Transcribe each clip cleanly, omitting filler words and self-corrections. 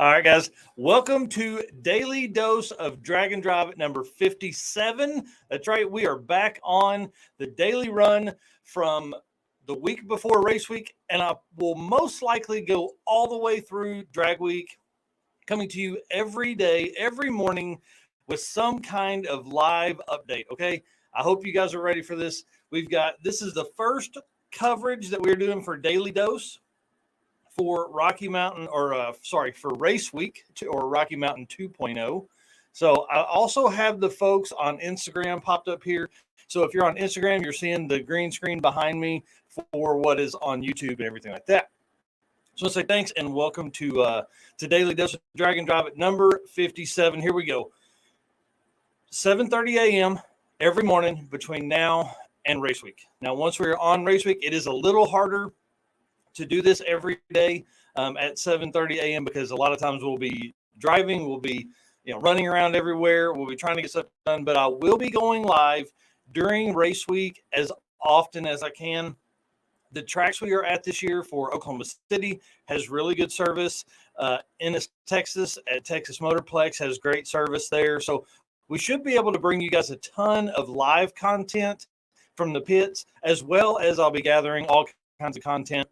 All right, guys. Welcome to Daily Dose of Drag and Drive at number 57. That's right. We are back on the daily run from the week before race week, and I will most likely go all the way through drag week, coming to you every day, every morning with some kind of live update. Okay. I hope you guys are ready for this. This is the first coverage that we're doing for Daily Dose for Rocky Mountain, for Race Week or Rocky Mountain 2.0. So I also have the folks on Instagram popped up here. So if you're on Instagram, you're seeing the green screen behind me for what is on YouTube and everything like that. So I'll say thanks and welcome to Daily Dose of Drag and Drive at number 57. Here we go. 7:30 a.m. every morning between now and race week. Now, once we're on race week, it is a little harder to do this every day at 7:30 a.m. because a lot of times we'll be driving, we'll be running around everywhere, we'll be trying to get stuff done, but I will be going live during race week as often as I can. The tracks we are at this year for Oklahoma City has really good service. Ennis, Texas at Texas Motorplex has great service there. So we should be able to bring you guys a ton of live content from the pits, as well as I'll be gathering all kinds of content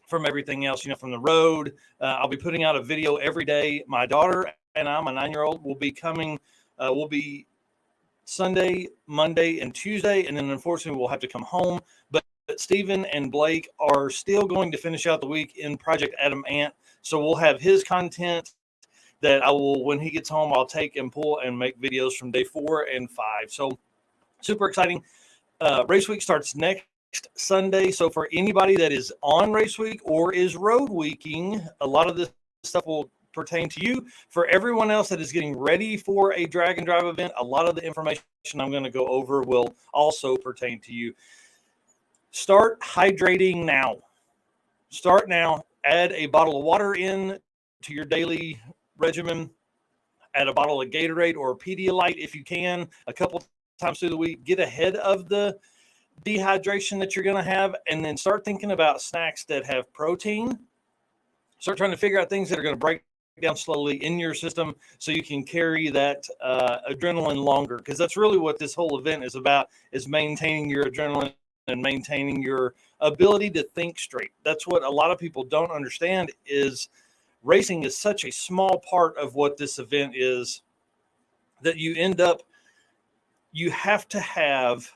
from everything else, from the road. I'll be putting out a video every day. My daughter and I, my 9-year-old, will be coming. We'll be Sunday, Monday, and Tuesday, and then unfortunately we'll have to come home. But Stephen and Blake are still going to finish out the week in Project Adam Ant, so we'll have his content that I will, when he gets home, I'll take and pull and make videos from day 4 and 5. So super exciting. Race week starts next Sunday. So for anybody that is on race week or is road weeking, a lot of this stuff will pertain to you. For everyone else that is getting ready for a drag and drive event, a lot of the information I'm going to go over will also pertain to you. Start hydrating now. Start now. Add a bottle of water in to your daily regimen. Add a bottle of Gatorade or Pedialyte if you can a couple times through the week. Get ahead of the dehydration that you're going to have, and then start thinking about snacks that have protein. Start trying to figure out things that are going to break down slowly in your system so you can carry that adrenaline longer, because that's really what this whole event is about, is maintaining your adrenaline and maintaining your ability to think straight. That's what a lot of people don't understand, is racing is such a small part of what this event is that you have to have,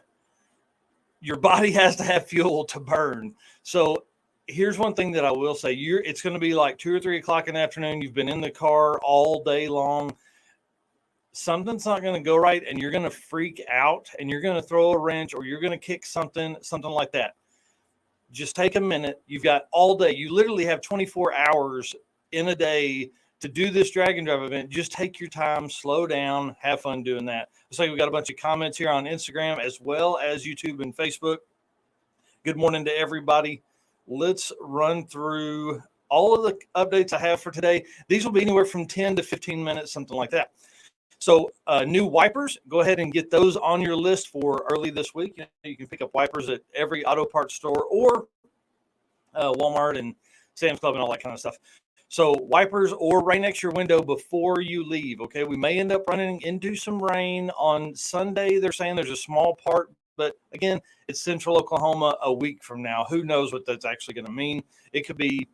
your body has to have fuel to burn. So here's one thing that I will say. It's going to be like 2 or 3 o'clock in the afternoon. You've been in the car all day long. Something's not going to go right, and you're going to freak out, and you're going to throw a wrench, or you're going to kick something like that. Just take a minute. You've got all day. You literally have 24 hours in a day to do this drag and drive event. Just take your time, slow down, have fun doing that. Looks like we got a bunch of comments here on Instagram as well as YouTube and Facebook. Good morning to everybody. Let's run through all of the updates I have for today. These will be anywhere from 10 to 15 minutes, something like that. So new wipers, go ahead and get those on your list for early this week. You can pick up wipers at every auto parts store or Walmart and Sam's Club and all that kind of stuff. So wipers or right next to your window before you leave, okay? We may end up running into some rain on Sunday. They're saying there's a small part, but again, it's central Oklahoma a week from now. Who knows what that's actually going to mean? It could be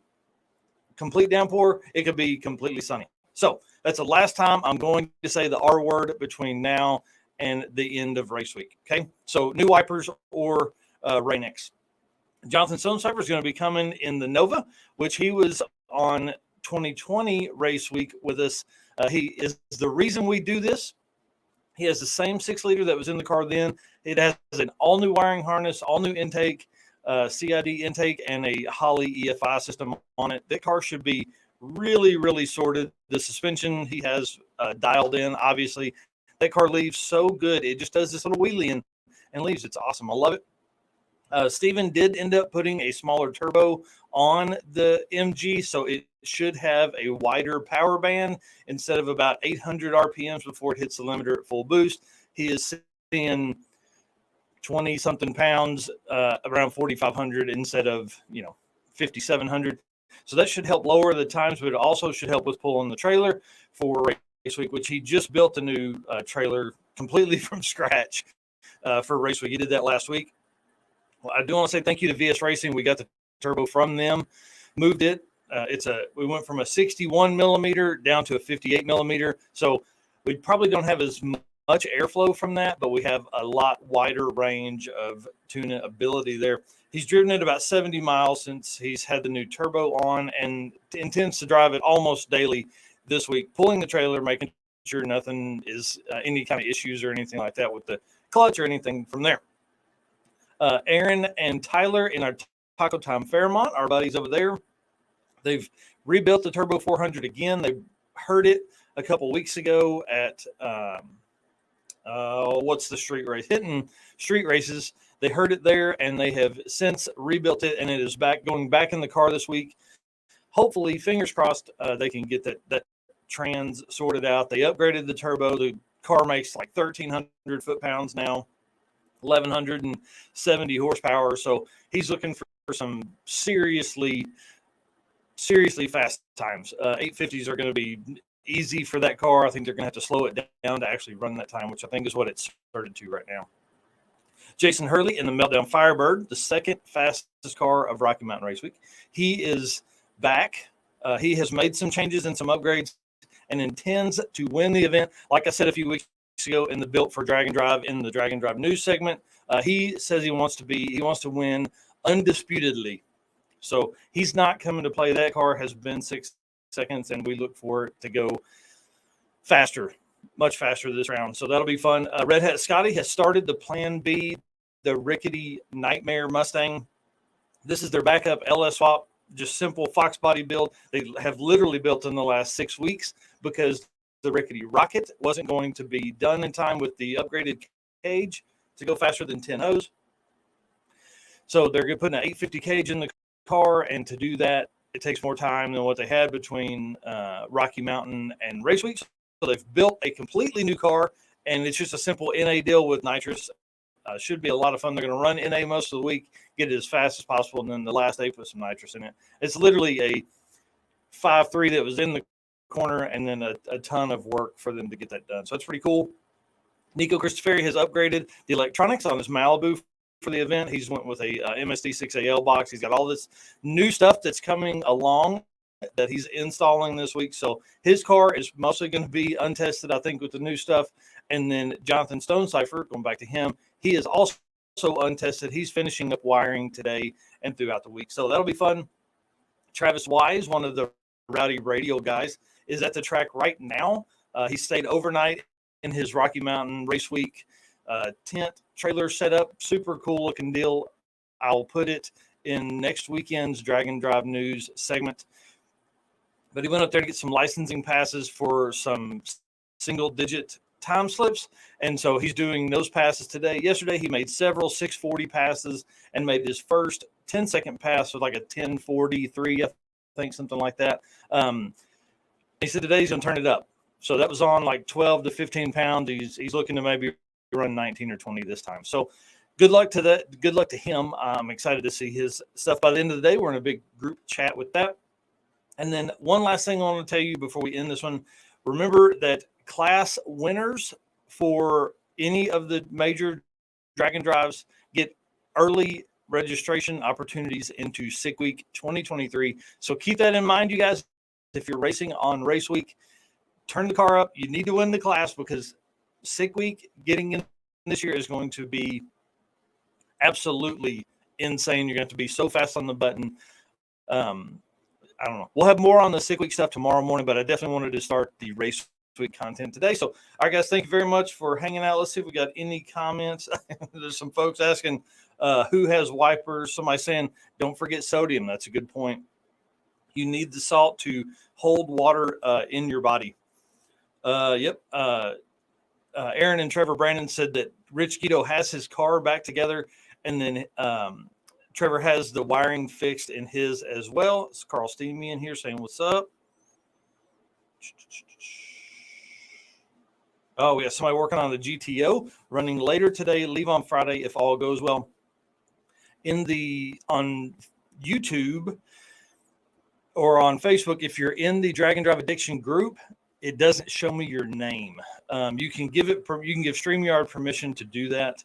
complete downpour. It could be completely sunny. So that's the last time I'm going to say the R word between now and the end of race week, okay? So new wipers or Rain-X. Jonathan Stonecipher is going to be coming in the Nova, which he was on 2020 race week with us. He is the reason we do this. He has the same 6-liter that was in the car then. It has an all-new wiring harness, all-new intake, CID intake, and a Hurley EFI system on it. That car should be really, really sorted. The suspension he has dialed in, obviously. That car leaves so good. It just does this little wheelie and leaves. It's awesome. I love it. Steven did end up putting a smaller turbo on the MG, so it should have a wider power band instead of about 800 RPMs before it hits the limiter at full boost. He is seeing 20-something pounds, around 4,500 instead of 5,700. So that should help lower the times, but it also should help with pulling the trailer for race week, which he just built a new trailer completely from scratch for race week. He did that last week. Well, I do want to say thank you to VS Racing. We got the turbo from them, moved it. We went from a 61 millimeter down to a 58 millimeter. So we probably don't have as much airflow from that, but we have a lot wider range of tuning ability there. He's driven it about 70 miles since he's had the new turbo on and intends to drive it almost daily this week, pulling the trailer, making sure nothing is any kind of issues or anything like that with the clutch or anything from there. Aaron and Tyler in our TacoTime Fairmont, our buddies over there, they've rebuilt the Turbo 400 again. They heard it a couple weeks ago at what's the street race? Hitting street races. They heard it there, and they have since rebuilt it, and it is going back in the car this week. Hopefully, fingers crossed, they can get that trans sorted out. They upgraded the turbo. The car makes like 1,300 foot-pounds now, 1,170 horsepower. So he's looking for some seriously fast times. 850s are going to be easy for that car. I think they're going to have to slow it down to actually run that time, which I think is what it's started to right now. Jason Hurley in the Meltdown Firebird, the second fastest car of Rocky Mountain Race Week. He is back. He has made some changes and some upgrades and intends to win the event. Like I said a few weeks ago in the Built for Drag and Drive in the Drag and Drive news segment, he says he wants to win undisputedly. So he's not coming to play. That car has been 6 seconds, and we look for it to go faster, much faster this round. So that'll be fun. Red Hat Scotty has started the Plan B, the rickety Nightmare Mustang. This is their backup LS swap, just simple Fox body build. They have literally built in the last 6 weeks because the rickety Rocket wasn't going to be done in time with the upgraded cage to go faster than 10 O's. So they're going to put an 850 cage in the car, and to do that, it takes more time than what they had between Rocky Mountain and Race Weeks. So they've built a completely new car, and it's just a simple NA deal with nitrous. Should be a lot of fun. They're going to run NA most of the week, get it as fast as possible, and then the last day put some nitrous in it. It's literally a 5.3 that was in the corner, and then a ton of work for them to get that done. So that's pretty cool. Nico Christoferi has upgraded the electronics on his Malibu for the event. He's went with a MSD6AL box. He's got all this new stuff that's coming along that he's installing this week. So his car is mostly going to be untested, I think, with the new stuff. And then Jonathan Stonecipher, going back to him, he is also untested. He's finishing up wiring today and throughout the week. So that'll be fun. Travis Wise, one of the Rowdy Radio guys, is at the track right now. He stayed overnight in his Rocky Mountain Race Week tent trailer setup. Super cool looking deal. I'll put it in next weekend's Drag and Drive news segment. But he went up there to get some licensing passes for some single digit time slips. And so he's doing those passes today. Yesterday, he made several 640 passes and made his first 10-second pass with like a 10:43, I think, something like that. He said today he's going to turn it up. So that was on like 12 to 15 pounds. He's looking to maybe run 19 or 20 this time. So good luck to that. Good luck to him. I'm excited to see his stuff. By the end of the day, we're in a big group chat with that. And then one last thing I want to tell you before we end this one. Remember that class winners for any of the major Drag and Drives get early registration opportunities into Sick Week 2023. So keep that in mind, you guys. If you're racing on race week, turn the car up. You need to win the class because Sick Week getting in this year is going to be absolutely insane. You're going to have to be so fast on the button. I don't know. We'll have more on the Sick Week stuff tomorrow morning, but I definitely wanted to start the race week content today. So, all right, guys, thank you very much for hanging out. Let's see if we got any comments. There's some folks asking who has wipers. Somebody saying, don't forget sodium. That's a good point. You need the salt to hold water in your body. Yep. Aaron and Trevor Brandon said that Rich Guido has his car back together, and then Trevor has the wiring fixed in his as well. It's Carl Steamy in here saying, what's up? Oh, we have somebody working on the GTO, running later today, leave on Friday if all goes well. On YouTube, or on Facebook, if you're in the Drag and Drive Addiction group, it doesn't show me your name. You can give StreamYard permission to do that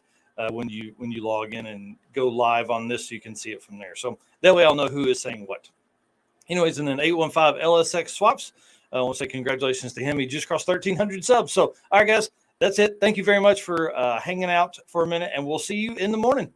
when you log in and go live on this, so you can see it from there. So that way I'll know who is saying what. Anyways, and then 815 LSX Swaps. I want to say congratulations to him. He just crossed 1,300 subs. So, all right, guys, that's it. Thank you very much for hanging out for a minute, and we'll see you in the morning.